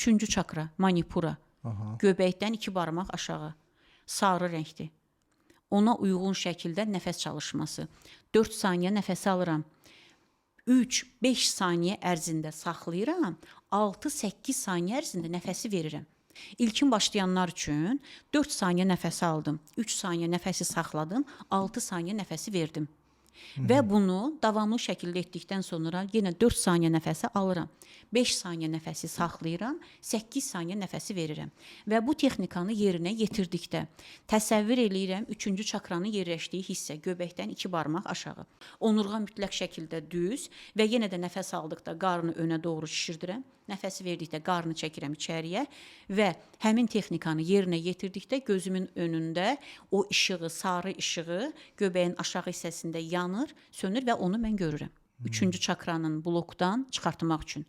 Üçüncü çakra, manipura. Aha. Göbəkdən 2 barmaq aşağı. Sarı rəngdir. Ona uyğun şəkildə nəfəs çalışması. 4 saniyə nəfəsi alıram. 3-5 saniyə ərzində saxlayıram. 6-8 saniyə ərzində nəfəsi verirəm. İlkin başlayanlar üçün 4 saniyə nəfəsi aldım. 3 saniyə nəfəsi saxladım. 6 saniyə nəfəsi verdim. Və bunu davamlı şəkildə etdikdən sonra yenə 4 saniyə nəfəsi alıram. 5 saniyə nəfəsi saxlayıram, 8 saniyə nəfəsi verirəm. Və bu texnikanı yerinə yetirdikdə təsəvvür eləyirəm 3-cü çakranın yerləşdiyi hissə göbəkdən 2 barmaq aşağı. Onurğa mütləq şəkildə düz və yenə də nəfəs aldıqda qarnı önə doğru şişirdirəm. Nəfəsi verdikdə qarnı çəkirəm içəriyə və həmin texnikanı yerinə yetirdikdə gözümün önündə o işığı, sarı işığı göbəyin aşağı hissəsində yanır, sönür və onu mən görürəm. 3-cü çakranın blokdan çıxartmaq üçün.